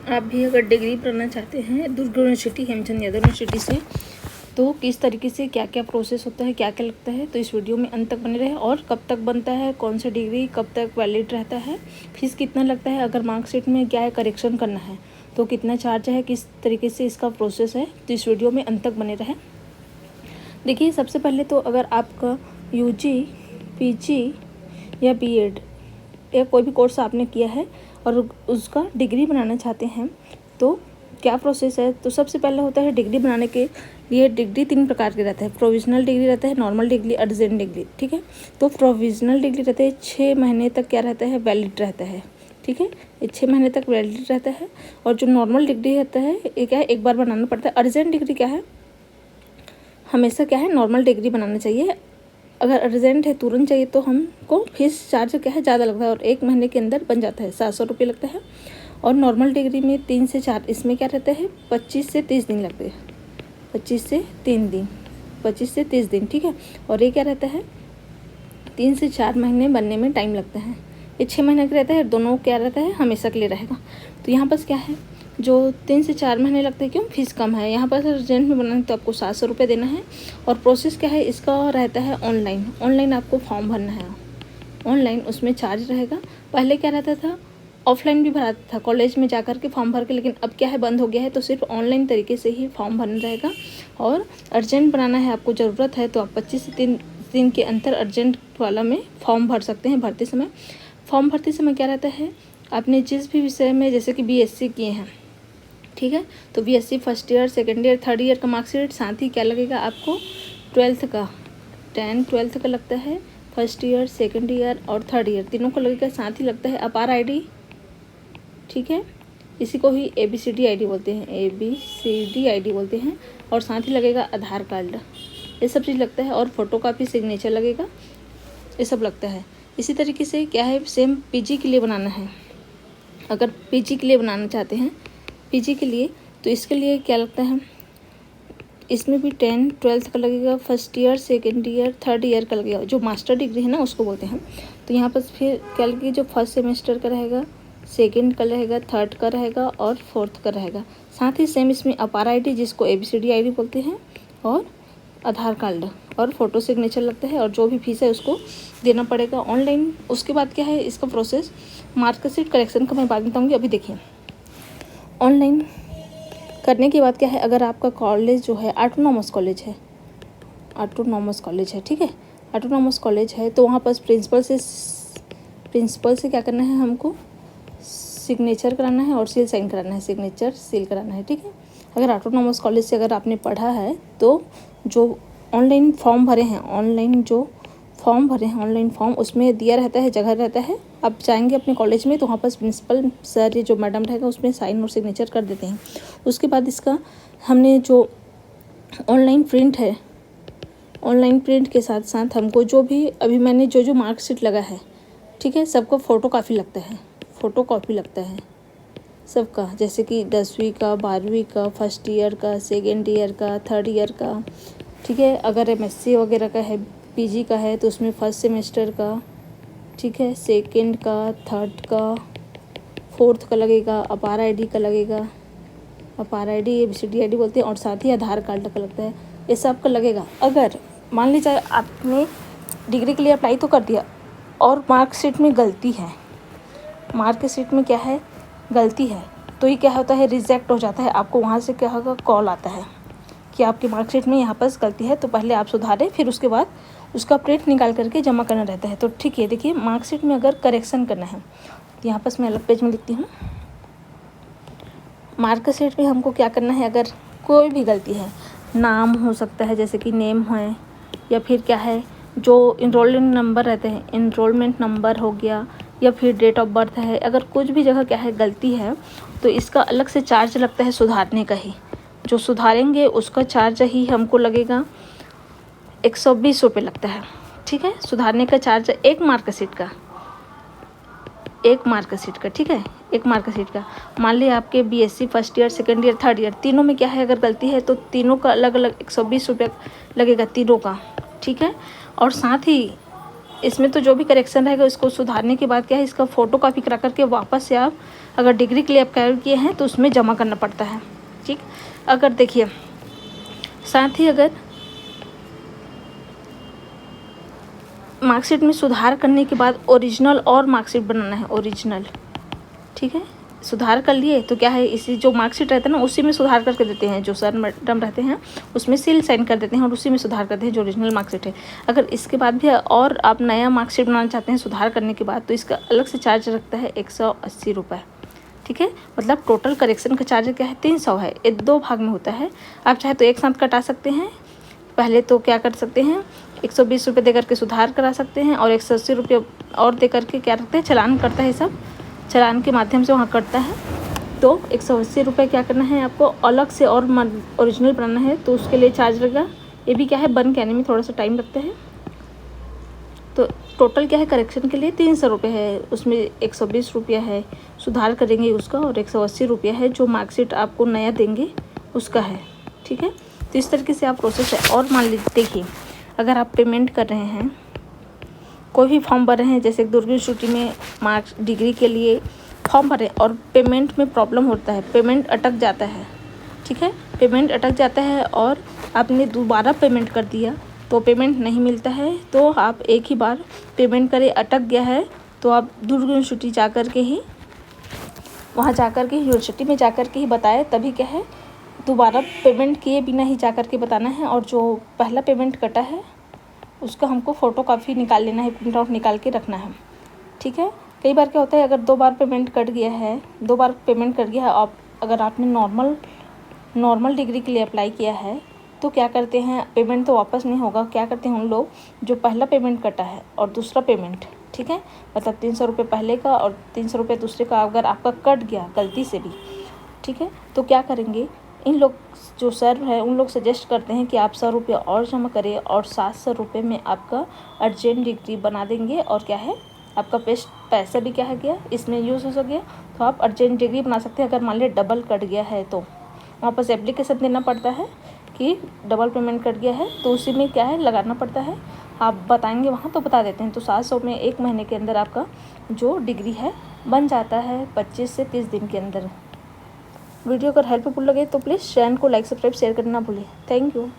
आप भी अगर डिग्री पढ़ना चाहते हैं दुर्ग यूनिवर्सिटी, हेमचंद यादव यूनिवर्सिटी से, तो किस तरीके से क्या क्या प्रोसेस होता है, क्या क्या लगता है, तो इस वीडियो में अंत तक बने रहे। और कब तक बनता है, कौन सा डिग्री कब तक वैलिड रहता है, फीस कितना लगता है, अगर मार्कशीट में क्या है करेक्शन करना है तो कितना चार्ज है, किस तरीके से इसका प्रोसेस है, तो इस वीडियो में अंत तक बने रहे। देखिए, सबसे पहले तो अगर आपका यूजी, पीजी या बीएड या कोई भी कोर्स आपने किया है और उसका डिग्री बनाना चाहते हैं तो क्या प्रोसेस है। तो सबसे पहले होता है डिग्री बनाने के लिए डिग्री 3 प्रकार के रहता है। प्रोविजनल डिग्री रहता है, नॉर्मल डिग्री, अर्जेंट डिग्री। ठीक है, तो प्रोविजनल डिग्री रहता है 6 महीने तक क्या रहता है, वैलिड रहता है। ठीक है, ये 6 महीने तक वैलिड रहता है। और जो नॉर्मल डिग्री रहता है ये क्या है, एक बार बनाना पड़ता है। अर्जेंट डिग्री क्या है, हमेशा क्या है, नॉर्मल डिग्री बनाना चाहिए। अगर अर्जेंट है, तुरंत चाहिए, तो हमको फीस चार्ज क्या है ज़्यादा लगता है और 1 महीने के अंदर बन जाता है, 700 रुपये लगता है। और नॉर्मल डिग्री में 3 से 4, इसमें क्या रहता है 25 से 30 दिन लगते हैं, 25 से 3 दिन, 25 से 30 दिन। ठीक है, और ये क्या रहता है 3 से 4 महीने बनने में टाइम लगता है। ये 6 महीने का रहता है, दोनों क्या रहता है हमेशा के लिए रहेगा। तो यहाँ पर क्या है, जो 3 से 4 महीने लगते हैं, क्यों, फीस कम है। यहाँ पर अर्जेंट में बनाना तो आपको 700 रुपये देना है। और प्रोसेस क्या है इसका रहता है ऑनलाइन आपको फॉर्म भरना है ऑनलाइन, उसमें चार्ज रहेगा। पहले क्या रहता था, ऑफलाइन भी भरा था कॉलेज में जाकर के फॉर्म भर के, लेकिन अब क्या है बंद हो गया है, तो सिर्फ ऑनलाइन तरीके से ही फॉर्म भरना रहेगा। और अर्जेंट बनाना है, आपको ज़रूरत है तो आप 25 से 3 दिन के अंतर अर्जेंट वाला में फॉर्म भर सकते हैं। फॉर्म भरते समय क्या रहता है, आपने जिस भी विषय में जैसे कि बीएससी किए हैं, ठीक है, तो BSc first year, second year, third year का मार्कशीट, साथ ही क्या लगेगा आपको 12th का, 12th का लगता है, फर्स्ट ईयर, सेकेंड ईयर और थर्ड ईयर तीनों को लगेगा। साथ ही लगता है अपार आईडी, ठीक है, इसी को ही ABCD आईडी बोलते हैं, ABCD आईडी बोलते हैं। और साथ ही लगेगा आधार कार्ड, ये सब चीज़ लगता है। और फोटोकॉपी, सिग्नेचर लगेगा, ये सब लगता है। इसी तरीके से क्या है, सेम पीजी के लिए बनाना है। अगर पीजी के लिए बनाना चाहते हैं, पीजी के लिए, तो इसके लिए क्या लगता है, इसमें भी 10, 12th का लगेगा, first year, second year, third year का लगेगा। जो मास्टर डिग्री है ना उसको बोलते हैं। तो यहाँ पर फिर क्या लगेगा, जो फर्स्ट सेमेस्टर का रहेगा, सेकेंड का रहेगा, थर्ड का रहेगा और फोर्थ का रहेगा। साथ ही सेम इसमें अपार आईडी, जिसको ABCD आईडी बोलते हैं, और आधार कार्ड और फोटो सिग्नेचर लगता है। और जो भी फीस है उसको देना पड़ेगा ऑनलाइन। उसके बाद क्या है इसका प्रोसेस, मार्कशीट करेक्शन का मैं बाद में बताऊँगी। अभी देखिए, ऑनलाइन करने के बाद क्या है, अगर आपका कॉलेज जो है ऑटोनॉमस कॉलेज है, ठीक है, ऑटोनॉमस कॉलेज है, तो वहाँ पर प्रिंसिपल से क्या करना है, हमको सिग्नेचर कराना है और सील साइन कराना है, सिग्नेचर सील कराना है। ठीक है, अगर ऑटोनॉमस कॉलेज से अगर आपने पढ़ा है तो जो ऑनलाइन फॉर्म भरे हैं, ऑनलाइन फॉर्म उसमें दिया रहता है, जगह रहता है। आप जाएंगे अपने कॉलेज में तो वहाँ पर प्रिंसिपल सर, ये जो मैडम रहेगा, उसमें साइन और सिग्नेचर कर देते हैं। उसके बाद इसका हमने जो ऑनलाइन प्रिंट के साथ साथ हमको जो भी अभी मैंने जो मार्कशीट लगा है, ठीक है, सबको फोटोकॉपी लगता है सबका, जैसे कि 10वीं का, 12वीं का, फर्स्ट ईयर का, सेकेंड ईयर का, थर्ड ईयर का। ठीक है, अगर MSc वगैरह का है, पीजी का है, तो उसमें फर्स्ट सेमेस्टर का, ठीक है, सेकेंड का, थर्ड का, फोर्थ का लगेगा, अपार आईडी का लगेगा, अपार आईडी ABCD आईडी बोलते हैं। और साथ ही आधार कार्ड का लगता है, ये सब का लगेगा। अगर मान लीजिए आपने डिग्री के लिए अप्लाई तो कर दिया और मार्कशीट में गलती है, मार्कशीट में क्या है गलती है, तो ये क्या होता है, रिजेक्ट हो जाता है। आपको वहाँ से क्या होगा, कॉल आता है कि आपकी मार्कशीट में यहाँ पर गलती है, तो पहले आप सुधारें, फिर उसके बाद उसका प्रिंट निकाल करके जमा करना रहता है। तो ठीक है, देखिए, मार्कशीट में अगर करेक्शन करना है तो यहाँ पर मैं अलग पेज में लिखती हूँ। मार्कशीट में हमको क्या करना है, अगर कोई भी गलती है, नाम हो सकता है, जैसे कि नेम है, या फिर क्या है, जो इनरोलमेंट नंबर रहते हैं, इनरोलमेंट नंबर हो गया, या फिर डेट ऑफ बर्थ है, अगर कुछ भी जगह क्या है गलती है, तो इसका अलग से चार्ज लगता है, सुधारने का ही। जो सुधारेंगे उसका चार्ज ही हमको लगेगा 120 रुपये लगता है। ठीक है, सुधारने का चार्ज एक मार्कशीट का, ठीक है, एक मार्कशीट का। मान लिया आपके BSc first year, second year, third year तीनों में क्या है, अगर गलती है तो तीनों का अलग अलग 120 रुपये लगेगा, तीनों का। ठीक है, और साथ ही इसमें तो जो भी करेक्शन रहेगा इसको सुधारने के बाद क्या है, इसका फ़ोटो कॉपी करा करके वापस से आप अगर डिग्री के लिए अप्लाई किए हैं तो उसमें जमा करना पड़ता है। ठीक, अगर देखिए साथ ही अगर मार्कशीट में सुधार करने के बाद ओरिजिनल और मार्कशीट बनाना है, ओरिजिनल। ठीक है, सुधार कर लिए तो क्या है, इसी जो मार्कशीट रहता है ना उसी में सुधार करके देते हैं, जो सर मैडम रहते हैं उसमें सील साइन कर देते हैं और उसी में सुधार करते हैं जो ओरिजिनल मार्कशीट है। अगर इसके बाद भी और आप नया मार्कशीट बनाना चाहते हैं सुधार करने के बाद, तो इसका अलग से चार्ज लगता है 180 रुपये। ठीक है, मतलब टोटल करेक्शन का चार्ज क्या है 300 है। ये 2 भाग में होता है, आप चाहे तो एक साथ कटा सकते हैं। पहले तो क्या कर सकते हैं, 120 रुपये दे करके सुधार करा सकते हैं और 180 रुपये और दे करके क्या रखते हैं, चालान करता है, सब चालान के माध्यम से वहाँ कटता है। तो 180 रुपये क्या करना है आपको अलग से, और ओरिजिनल बनाना है तो उसके लिए चार्ज लगेगा। ये भी क्या है बन के आने में थोड़ा सा टाइम लगता है। तो टोटल क्या है करेक्शन के लिए 300 रुपये है, उसमें 120 रुपया है सुधार करेंगे उसका और 180 रुपया है जो मार्कशीट आपको नया देंगे उसका है। ठीक है, तो इस तरीके से आप प्रोसेस है। और मान लीजिए देखिए, अगर आप पेमेंट कर रहे हैं, कोई भी फॉर्म भर रहे हैं, जैसे दुर्ग यूनिवर्सिटी में मार्क्स डिग्री के लिए फॉर्म भरें और पेमेंट में प्रॉब्लम होता है, पेमेंट अटक जाता है। ठीक है, पेमेंट अटक जाता है और आपने दोबारा पेमेंट कर दिया तो पेमेंट नहीं मिलता है, तो आप एक ही बार पेमेंट करें, अटक गया है तो आप दुर्ग यूनिवर्सिटी जा कर के ही, वहाँ जा कर के यूनिवर्सिटी में जा कर के ही बताएं, तभी क्या है दोबारा पेमेंट किए बिना ही जा कर के बताना है। और जो पहला पेमेंट कटा है उसका हमको फ़ोटो कॉपी निकाल लेना है, प्रिंट आउट निकाल के रखना है। ठीक है, कई बार क्या होता है अगर 2 बार पेमेंट कट गया है, 2 बार पेमेंट कट गया है, आप अगर आपने नॉर्मल डिग्री के लिए अप्लाई किया है तो क्या करते हैं, पेमेंट तो वापस नहीं होगा। क्या करते हैं उन लोग, जो पहला पेमेंट कटा है और दूसरा पेमेंट, ठीक है, मतलब 300 रुपये पहले का और 300 रुपये दूसरे का अगर आपका कट गया गलती से भी, ठीक है, तो क्या करेंगे, इन लोग जो सर है उन लोग सजेस्ट करते हैं कि आप 100 रुपये और जमा करें और 700 रुपये में आपका अर्जेंट डिग्री बना देंगे। और क्या है आपका पैसा भी क्या है गया इसमें यूज़ हो सके, तो आप अर्जेंट डिग्री बना सकते हैं। अगर मान लिया डबल कट गया है तो वापस एप्लीकेशन देना पड़ता है कि डबल पेमेंट कट गया है, तो उसी में क्या है लगाना पड़ता है। आप बताएंगे वहाँ तो बता देते हैं, तो 700 में 1 महीने के अंदर आपका जो डिग्री है बन जाता है 25 से 30 दिन के अंदर। वीडियो अगर हेल्पफुल लगे तो प्लीज़ चैनल को लाइक सब्सक्राइब शेयर करना ना भूलिए। Thank you.